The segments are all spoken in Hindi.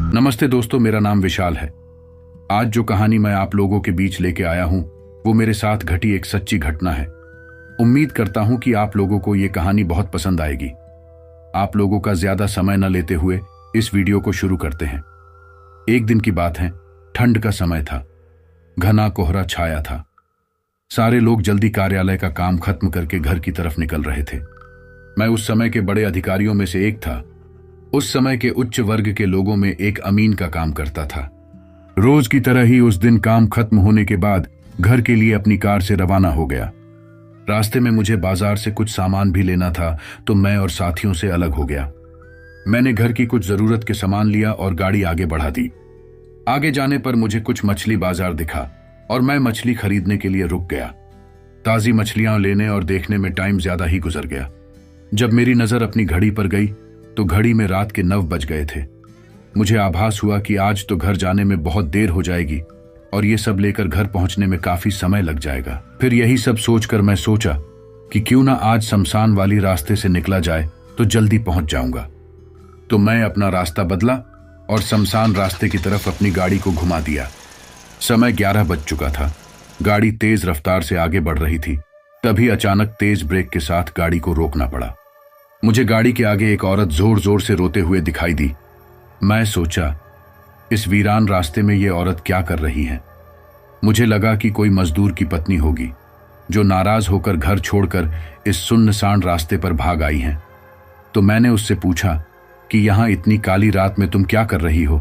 नमस्ते दोस्तों, मेरा नाम विशाल है। आज जो कहानी मैं आप लोगों के बीच लेके आया हूं वो मेरे साथ घटी एक सच्ची घटना है। उम्मीद करता हूं कि आप लोगों को ये कहानी बहुत पसंद आएगी। आप लोगों का ज्यादा समय न लेते हुए इस वीडियो को शुरू करते हैं। एक दिन की बात है, ठंड का समय था। घना कोहरा छाया था। सारे लोग जल्दी कार्यालय का काम खत्म करके घर की तरफ निकल रहे थे। मैं उस समय के बड़े अधिकारियों में से एक था। उस समय के उच्च वर्ग के लोगों में एक अमीन का काम करता था। रोज की तरह ही उस दिन काम खत्म होने के बाद घर के लिए अपनी कार से रवाना हो गया। रास्ते में मुझे बाजार से कुछ सामान भी लेना था, तो मैं और साथियों से अलग हो गया। मैंने घर की कुछ जरूरत के सामान लिया और गाड़ी आगे बढ़ा दी। आगे जाने पर मुझे कुछ मछली बाजार दिखा और मैं मछली खरीदने के लिए रुक गया। ताजी मछलियां लेने और देखने में टाइम ज्यादा ही गुजर गया। जब मेरी नजर अपनी घड़ी पर गई तो घड़ी में रात के 9 बज गए थे। मुझे आभास हुआ कि आज तो घर जाने में बहुत देर हो जाएगी और ये सब लेकर घर पहुंचने में काफी समय लग जाएगा। फिर यही सब सोचकर मैं सोचा कि क्यों ना आज शमशान वाली रास्ते से निकला जाए तो जल्दी पहुंच जाऊंगा। तो मैं अपना रास्ता बदला और शमशान रास्ते की तरफ अपनी गाड़ी को घुमा दिया। समय 11 बज चुका था। गाड़ी तेज रफ्तार से आगे बढ़ रही थी। तभी अचानक तेज ब्रेक के साथ गाड़ी को रोकना पड़ा। मुझे गाड़ी के आगे एक औरत जोर जोर से रोते हुए दिखाई दी। मैं सोचा, इस वीरान रास्ते में ये औरत क्या कर रही है। मुझे लगा कि कोई मजदूर की पत्नी होगी जो नाराज होकर घर छोड़कर इस सुनसान रास्ते पर भाग आई हैं। तो मैंने उससे पूछा कि यहां इतनी काली रात में तुम क्या कर रही हो।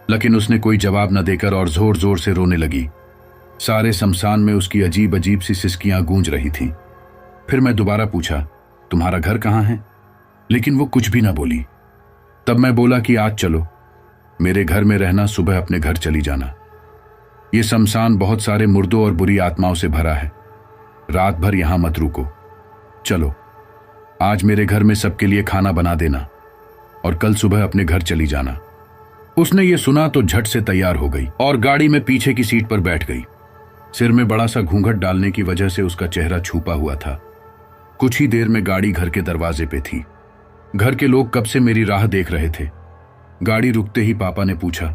लेकिन उसने कोई जवाब न देकर और जोर जोर से रोने लगी। सारे शमशान में उसकी अजीब अजीब सी सिसकियां गूंज रही थीं। फिर मैं दोबारा पूछा, तुम्हारा घर कहाँ है? लेकिन वो कुछ भी ना बोली। तब मैं बोला कि आज चलो, मेरे घर में रहना, सुबह अपने घर चली जाना। ये शमशान बहुत सारे मुर्दों और बुरी आत्माओं से भरा है। रात भर यहां मत रुको, चलो आज मेरे घर में सबके लिए खाना बना देना और कल सुबह अपने घर चली जाना। उसने ये सुना तो झट से तैयार हो गई और गाड़ी में पीछे की सीट पर बैठ गई। सिर में बड़ा सा घूंघट डालने की वजह से उसका चेहरा छुपा हुआ था। कुछ ही देर में गाड़ी घर के दरवाजे पे थी। घर के लोग कब से मेरी राह देख रहे थे। गाड़ी रुकते ही पापा ने पूछा,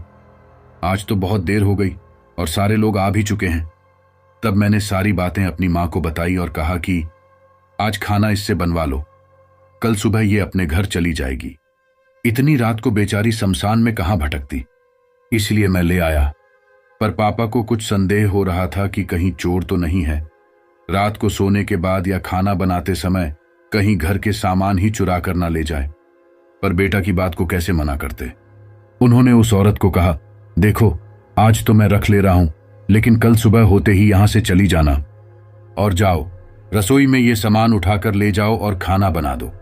आज तो बहुत देर हो गई और सारे लोग आ भी चुके हैं। तब मैंने सारी बातें अपनी मां को बताई और कहा कि आज खाना इससे बनवा लो, कल सुबह ये अपने घर चली जाएगी। इतनी रात को बेचारी शमशान में कहां भटकती, इसलिए मैं ले आया। पर पापा को कुछ संदेह हो रहा था कि कहीं चोर तो नहीं है। रात को सोने के बाद या खाना बनाते समय कहीं घर के सामान ही चुरा कर ना ले जाए। पर बेटा की बात को कैसे मना करते। उन्होंने उस औरत को कहा, देखो आज तो मैं रख ले रहा हूं, लेकिन कल सुबह होते ही यहां से चली जाना और जाओ रसोई में ये सामान उठाकर ले जाओ और खाना बना दो।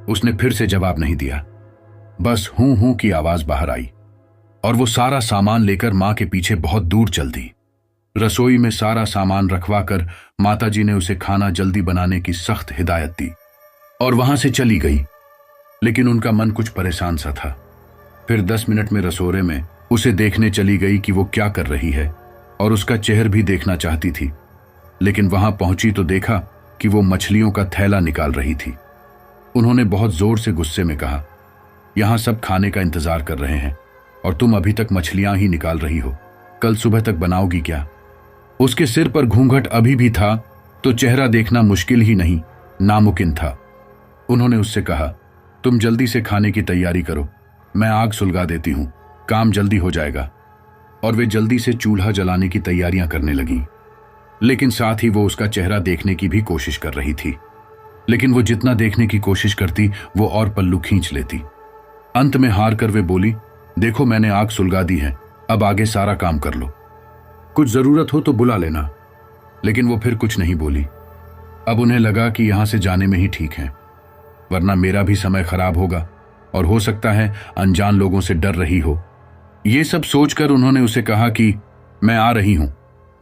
उसने फिर से जवाब नहीं दिया। बस हूं हूं की आवाज बाहर आई और वो सारा सामान लेकर मां के पीछे बहुत दूर चल दी। रसोई में सारा सामान रखवाकर माताजी ने उसे खाना जल्दी बनाने की सख्त हिदायत दी और वहां से चली गई। लेकिन उनका मन कुछ परेशान सा था। फिर 10 मिनट में रसोड़े में उसे देखने चली गई कि वो क्या कर रही है और उसका चेहरा भी देखना चाहती थी। लेकिन वहां पहुंची तो देखा कि वो मछलियों का थैला निकाल रही थी। उन्होंने बहुत जोर से गुस्से में कहा, यहां सब खाने का इंतजार कर रहे हैं और तुम अभी तक मछलियां ही निकाल रही हो, कल सुबह तक बनाओगी क्या? उसके सिर पर घूंघट अभी भी था तो चेहरा देखना मुश्किल ही नहीं, नामुमकिन था। उन्होंने उससे कहा, तुम जल्दी से खाने की तैयारी करो, मैं आग सुलगा देती हूं, काम जल्दी हो जाएगा। और वे जल्दी से चूल्हा जलाने की तैयारियां करने लगीं। लेकिन साथ ही वो उसका चेहरा देखने की भी कोशिश कर रही थी। लेकिन वो जितना देखने की कोशिश करती वो और पल्लू खींच लेती। अंत में हार कर वे बोली, देखो मैंने आग सुलगा दी है, अब आगे सारा काम कर लो, कुछ जरूरत हो तो बुला लेना। लेकिन वो फिर कुछ नहीं बोली। अब उन्हें लगा कि यहां से जाने में ही ठीक है, वरना मेरा भी समय खराब होगा और हो सकता है अनजान लोगों से डर रही हो। ये सब सोचकर उन्होंने उसे कहा कि मैं आ रही हूं,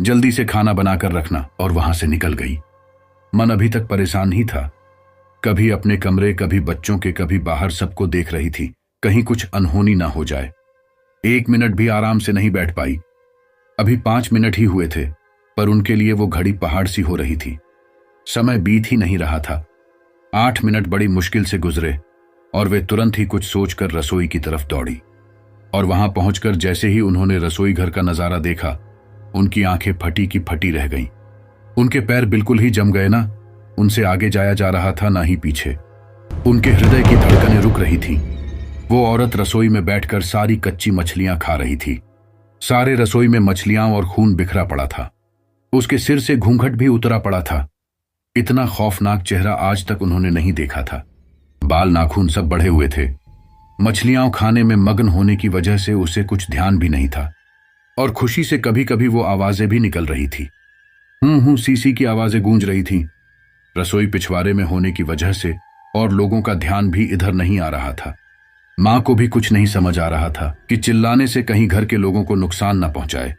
जल्दी से खाना बनाकर रखना, और वहां से निकल गई। मन अभी तक परेशान ही था। कभी अपने कमरे, कभी बच्चों के, कभी बाहर सबको देख रही थी, कहीं कुछ अनहोनी ना हो जाए। 1 मिनट भी आराम से नहीं बैठ पाई। अभी 5 मिनट ही हुए थे, पर उनके लिए वो घड़ी पहाड़ सी हो रही थी। समय बीत ही नहीं रहा था। 8 मिनट बड़ी मुश्किल से गुजरे और वे तुरंत ही कुछ सोचकर रसोई की तरफ दौड़ी। और वहां पहुंचकर जैसे ही उन्होंने रसोई घर का नजारा देखा, उनकी आंखें फटी की फटी रह गईं। उनके पैर बिल्कुल ही जम गए ना, उनसे आगे जाया जा रहा था ना ही पीछे। उनके हृदय की धड़कनें रुक रही थी। वो औरत रसोई में बैठकर सारी कच्ची मछलियां खा रही थी। सारे रसोई में मछलियां और खून बिखरा पड़ा था। उसके सिर से घूंघट भी उतरा पड़ा था। इतना खौफनाक चेहरा आज तक उन्होंने नहीं देखा था। बाल नाखून सब बढ़े हुए थे। मछलियां खाने में मग्न होने की वजह से उसे कुछ ध्यान भी नहीं था, और खुशी से कभी कभी वो आवाजें भी निकल रही थी। सी की आवाजें गूंज रही थीं। रसोई पिछवाड़े में होने की वजह से और लोगों का ध्यान भी इधर नहीं आ रहा था। मां को भी कुछ नहीं समझ आ रहा था कि चिल्लाने से कहीं घर के लोगों को नुकसान न पहुंचाए।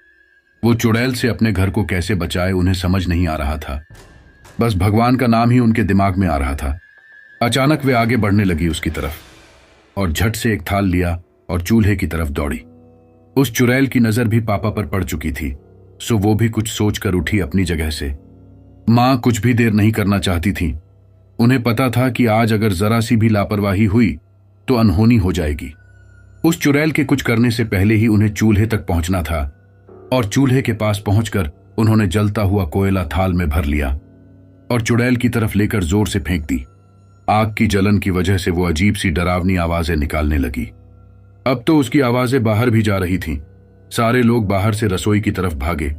वो चुड़ैल से अपने घर को कैसे बचाए उन्हें समझ नहीं आ रहा था। बस भगवान का नाम ही उनके दिमाग में आ रहा था। अचानक वे आगे बढ़ने लगी उसकी तरफ और झट से एक थाल लिया और चूल्हे की तरफ दौड़ी। उस चुड़ैल की नजर भी पापा पर पड़ चुकी थी, सो वो भी कुछ सोचकर उठी अपनी जगह से। मां कुछ भी देर नहीं करना चाहती थी। उन्हें पता था कि आज अगर जरा सी भी लापरवाही हुई तो अनहोनी हो जाएगी। उस चुड़ैल के कुछ करने से पहले ही उन्हें चूल्हे तक पहुंचना था, और चूल्हे के पास पहुंचकर उन्होंने जलता हुआ कोयला थाल में भर लिया और चुड़ैल की तरफ लेकर जोर से फेंक दी। आग की जलन की वजह से वो अजीब सी डरावनी आवाजें निकालने लगी। अब तो उसकी आवाजें बाहर भी जा रही थीं। सारे लोग बाहर से रसोई की तरफ भागे।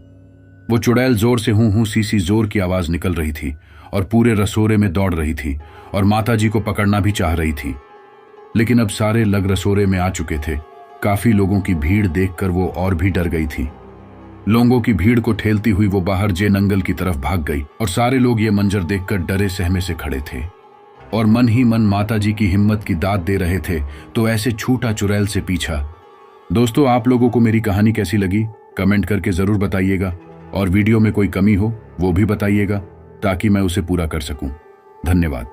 वो चुड़ैल जोर से हूं सी जोर की आवाज निकल रही थी और पूरे रसोरे में दौड़ रही थी और माताजी को पकड़ना भी चाह रही थी। लेकिन अब सारे लग रसोरे में आ चुके थे। काफी लोगों की भीड़ देखकर वो और भी डर गई थी। लोगों की भीड़ को ठेलती हुई वो बाहर जे नंगल की तरफ भाग गई और सारे लोग ये मंजर देखकर डरे सहमे से खड़े थे और मन ही मन माताजी की हिम्मत की दाद दे रहे थे। तो ऐसे छूटा चुड़ैल से पीछा। दोस्तों, आप लोगों को मेरी कहानी कैसी लगी कमेंट करके जरूर बताइएगा, और वीडियो में कोई कमी हो वो भी बताइएगा ताकि मैं उसे पूरा कर सकूं। धन्यवाद।